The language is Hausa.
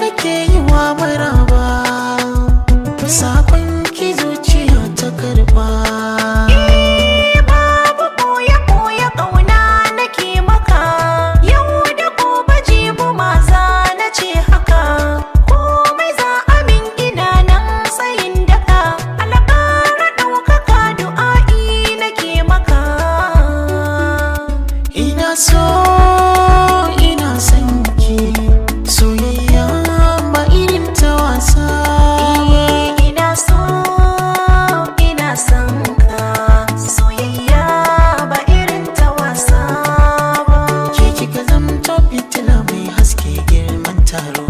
nake yi wa maraba, sakon ki zuciya ta karba. Babu ɓoye-ɓoye ƙauna nake maka, yau da gobe jibi ma za na ce haka, komai za amin ina nan tsayin daka, alƙara ɗaukaka du'a'i nake maka. Ina so ina son ki, soyayya ba irin ta wasa ba. Ina so ina son ka, soyayya ba irin ta wasa ba. Ke kika zamto fitila mai haske girman taro.